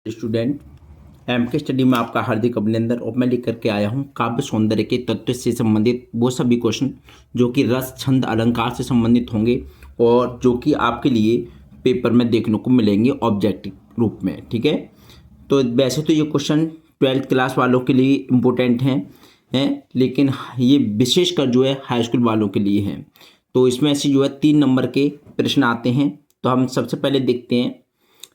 Student M के study में आपका हार्दिक अभिनंदन। और मैं लेकर के आया हूँ काव्य सौंदर्य के तत्व से संबंधित वो सभी क्वेश्चन जो कि रस छंद अलंकार से संबंधित होंगे और जो कि आपके लिए पेपर में देखने को मिलेंगे ऑब्जेक्टिव रूप में। ठीक है, तो वैसे तो ये क्वेश्चन 12th क्लास वालों के लिए इम्पोर्टेंट हैं, लेकिन ये विशेषकर जो है हाई स्कूल वालों के लिए हैं। तो इसमें से जो है 3 नंबर के प्रश्न आते हैं। तो हम सबसे पहले देखते हैं।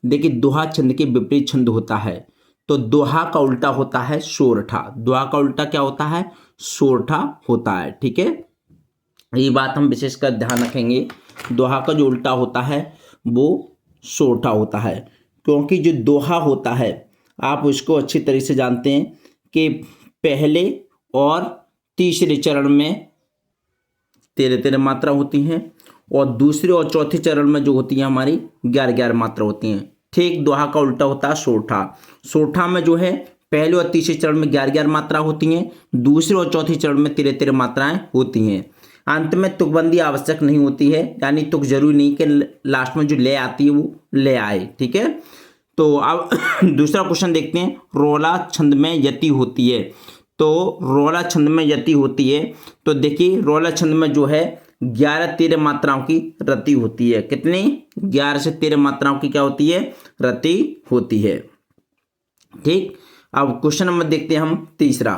देखिए, दोहा छंद के विपरीत छंद होता है। तो दोहा का उल्टा होता है सोरठा। दोहा का उल्टा क्या होता है? सोरठा होता है। ठीक है, ये बात हम विशेषकर ध्यान रखेंगे। दोहा का जो उल्टा होता है वो सोरठा होता है, क्योंकि जो दोहा होता है आप उसको अच्छी तरह से जानते हैं कि पहले और तीसरे चरण में 13-13 मात्रा होती हैं और दूसरे और चौथे चरण में जो होती है हमारी 11-11 मात्रा होती हैं। ठीक दोहा का उल्टा होता है सोरठा। सोरठा में जो है पहले और तीसरे चरण में 11-11 मात्रा होती हैं, दूसरे और चौथे चरण में 13-13 मात्राएं होती हैं। अंत में तुकबंदी आवश्यक नहीं होती है, यानी तुक जरूरी नहीं कि लास्ट में जो ले आती है वो ले आए। ठीक है, तो अब दूसरा क्वेश्चन देखते हैं। रोला छंद में यति होती है। तो रोला छंद में यति होती है, तो देखिए रोला छंद में जो है 11-13 मात्राओं की रति होती है। कितनी? 11 से 13 मात्राओं की क्या होती है? रति होती है। ठीक, अब क्वेश्चन नंबर देखते हैं हम तीसरा।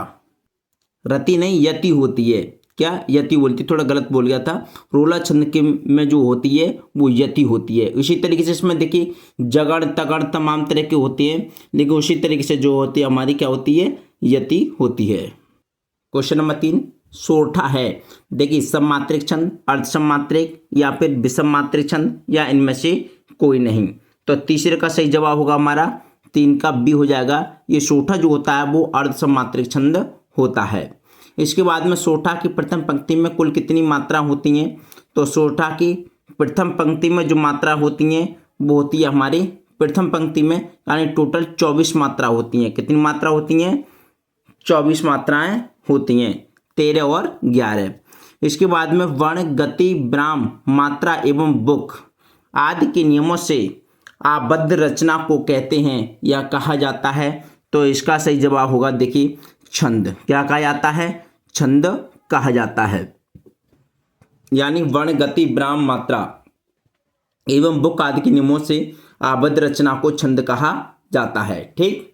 रति नहीं, यति होती है। क्या? यति बोलती, थोड़ा गलत बोल गया था। रोला छंद के में जो होती है वो यति होती है। उसी तरीके से इसमें देखिए जगड़ तगड़ तमाम तरह के होते हैं, लेकिन उसी तरीके से जो होती है हमारी क्या होती है? यति होती है। क्वेश्चन नंबर 3, सोरठा है। देखिए सममात्रिक छंद, अर्धसममात्रिक या फिर विषममात्रिक छंद या इनमें से कोई नहीं। तो तीसरे का सही जवाब होगा हमारा 3 का बी हो जाएगा। ये सोरठा जो होता है वो अर्धसममात्रिक छंद होता है। इसके बाद में सोरठा की प्रथम पंक्ति में कुल कितनी मात्रा होती हैं? तो सोरठा की प्रथम पंक्ति में जो मात्रा होती हैं वो होती है हमारी प्रथम पंक्ति में, यानी टोटल 24 मात्रा होती हैं। कितनी मात्रा होती हैं? 24 मात्राएं होती हैं, 13 और 11। इसके बाद में वर्ण, गति, विराम, मात्रा एवं बुक आदि के नियमों से आबद्ध रचना को कहते हैं या कहा जाता है। तो इसका सही जवाब होगा देखिए छंद। क्या कहा जाता है? छंद कहा जाता है। यानी वर्ण, गति, विराम, मात्रा एवं बुक आदि के नियमों से आबद्ध रचना को छंद कहा जाता है। ठीक,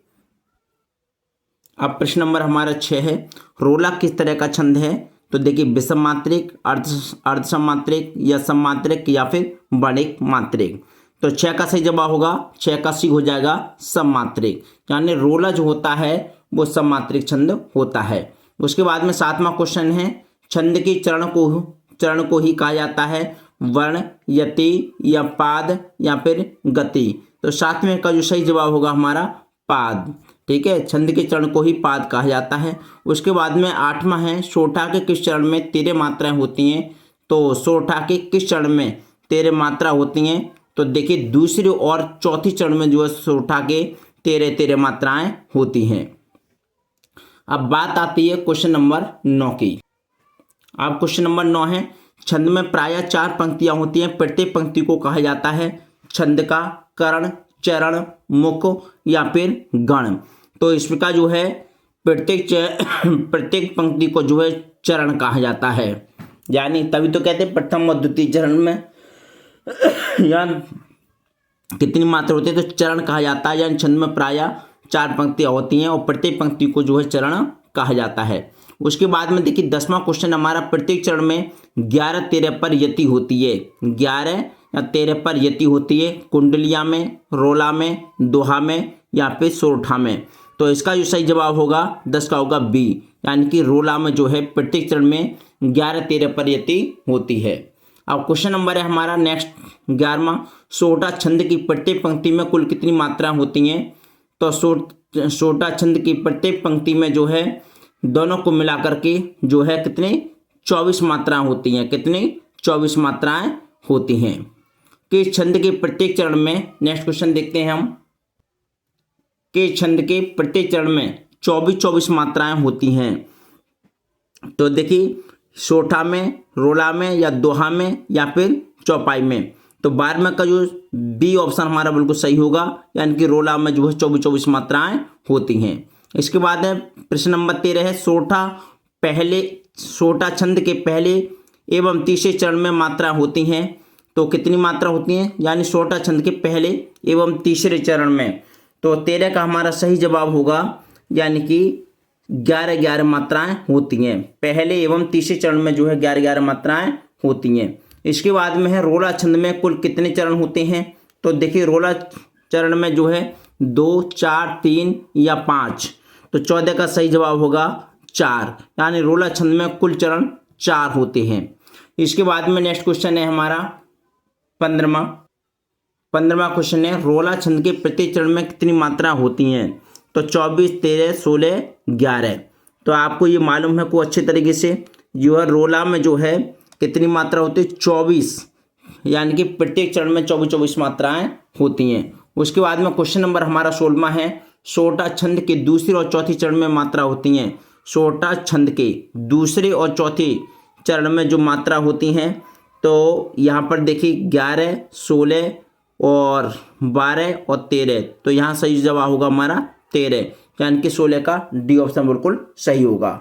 अब प्रश्न नंबर हमारा 6 है। रोला किस तरह का छंद है? तो देखिए विषम मात्रिक, अर्धसममात्रिक या सममात्रिक या फिर वर्णिक मात्रिक। तो 6 का सही जवाब होगा, 6 का सी हो जाएगा सममात्रिक। यानी रोला जो होता है वो सममात्रिक छंद होता है। उसके बाद में 7वां क्वेश्चन है। छंद के चरण को ही कहा जाता है वर्ण, यति या पाद या फिर गति। तो 7वें का जो सही जवाब होगा हमारा पाद। ठीक है, छंद के चरण को ही पाद कहा जाता है। उसके बाद में 8वां है। सोरठा के किस चरण में 13 मात्राएं होती हैं? तो सोरठा के किस चरण में 13 मात्रा होती हैं? तो देखिए दूसरे और चौथी चरण में जो है सोरठा के 13-13 मात्राएं होती हैं। अब बात आती है क्वेश्चन नंबर 9 की। अब क्वेश्चन नंबर 9 है। छंद में प्रायः 4 पंक्तियां होती हैं। प्रत्येक पंक्ति को कहा जाता है छंद का करण, चरण, मुख या फिर गण। तो इसका जो है प्रत्येक पंक्ति को जो है चरण कहा जाता है। यानी तभी तो कहते हैं प्रथम और द्वितीय चरण में या कितनी मात्रा होती है तो चरण कहा जाता है। यानी छंद में प्रायः 4 पंक्तियां होती हैं और प्रत्येक पंक्ति को जो है चरण कहा जाता है। उसके बाद में देखिए 10वां क्वेश्चन हमारा। प्रत्येक चरण में 11-13 पर यति होती है। 11 या 13 पर यति होती है। कुंडलिया में, रोला में, दोहा में या फिर सोरठा में। तो इसका जो सही जवाब होगा 10 का होगा बी, यानी कि रोला में जो है प्रत्येक चरण में 11-13 पर यति होती है। अब क्वेश्चन नंबर है हमारा नेक्स्ट 11वां। सोरठा छंद की प्रत्येक पंक्ति में कुल कितनी मात्राएं होती हैं? तो सोरठा छंद की प्रत्येक पंक्ति में जो है दोनों को मिलाकर के जो है कितनी 24 मात्राएं होती हैं। कितनी? 24 मात्राएं होती हैं। कि छंद के प्रत्येक चरण में, नेक्स्ट क्वेश्चन देखते हैं हम, कि छंद के प्रत्येक चरण में 24 मात्राएं होती हैं। तो देखिए सोरठा में, रोला में या दोहा में या फिर चौपाई में। तो 12वें का जो बी ऑप्शन हमारा बिल्कुल सही होगा, यानी कि रोला में जो है 24 मात्राएं होती हैं। इसके बाद है प्रश्न नंबर 13 है सोठा छंद के पहले एवं तीसरे चरण में मात्रा होती हैं। तो कितनी मात्रा होती हैं, यानी सोठा छंद के पहले एवं तीसरे चरण में। तो 13 का हमारा सही जवाब होगा, यानी कि 11 मात्राएं होती हैं। पहले एवं तीसरे चरण में जो है 11 मात्राएं होती हैं। इसके बाद में है रोला छंद में कुल कितने चरण होते हैं। तो देखिए रोला चरण में जो है 2, 4, 3 या 5। तो 14 का सही जवाब होगा 4, यानी रोला छंद में कुल चरण 4 होते हैं। इसके बाद में नेक्स्ट क्वेश्चन है हमारा 15वां क्वेश्चन है रोला छंद के प्रत्येक चरण में कितनी मात्रा होती हैं। तो 24, 13, 16, 11। तो आपको ये मालूम है को अच्छे तरीके से, जो है रोला में जो है कितनी मात्रा होती है 24, यानी कि प्रत्येक चरण में 24 मात्राएं होती हैं। उसके बाद में क्वेश्चन नंबर हमारा 16वां है सोठा छंद के दूसरे और चौथे चरण में मात्रा होती हैं। सोठा छंद के दूसरे और चौथे चरण में जो मात्रा होती हैं, तो यहाँ पर देखिए 11, 16 और 12 और 13। तो यहाँ सही जवाब होगा हमारा 13, यानी कि 16 का डी ऑप्शन बिल्कुल सही होगा।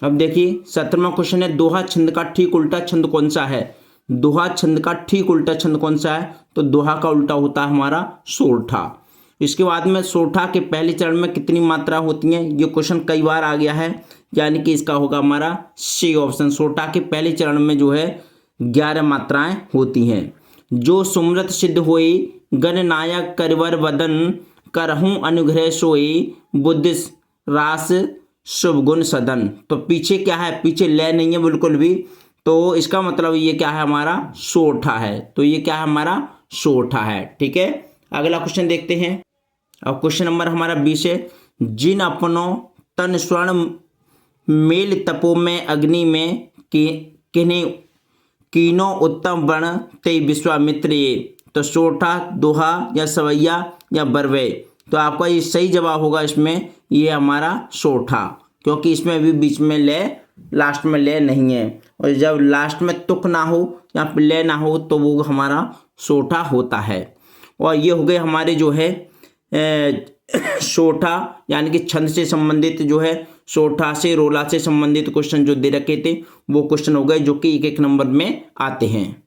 अब देखिए 17वां क्वेश्चन है दोहा छंद का ठीक उल्टा छंद कौन सा है। दोहा छंद का ठीक उल्टा छंद कौन सा है। तो दोहा का उल्टा होता है हमारा सोठा। इसके बाद में सोठा के पहले चरण में कितनी मात्रा होती हैं, ये क्वेश्चन कई बार आ गया है, यानी कि इसका होगा हमारा सी ऑप्शन। सोठा के पहले चरण में जो है 11 मात्राएं होती हैं। जो सुमृत सिद्ध होई गणनायक करवर वदन करहूँ अनुग्रह सोई बुद्धि रास शुभ गुण सदन। तो पीछे क्या है, पीछे लय नहीं है बिल्कुल भी, तो इसका मतलब ये क्या है हमारा सोठा है। तो ये क्या है हमारा सोठा है। ठीक है, अगला क्वेश्चन देखते हैं। अब क्वेश्चन नंबर हमारा 20 है जिन अपनों तन स्वर्ण मेल तपो में अग्नि में किन्हीं कीनो उत्तम वर्ण ते विश्वामित्र ये। तो सोठा, दोहा या सवैया या बरवे। तो आपका ये सही जवाब होगा इसमें, ये हमारा सोठा, क्योंकि इसमें अभी बीच में ले, लास्ट में ले नहीं है। और जब लास्ट में तुक ना हो या फिर ले ना हो तो वो हमारा सोठा होता है। और ये हो गए हमारे जो है सोठा यानी कि छंद से संबंधित जो है सोठा से रोला से संबंधित क्वेश्चन जो दे रखे थे वो क्वेश्चन हो गए, जो कि एक नंबर में आते हैं।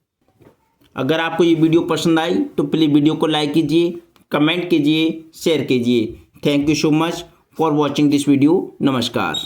अगर आपको ये वीडियो पसंद आई तो प्लीज़ वीडियो को लाइक कीजिए, कमेंट कीजिए, शेयर कीजिए। Thank you so much for watching this video. नमस्कार।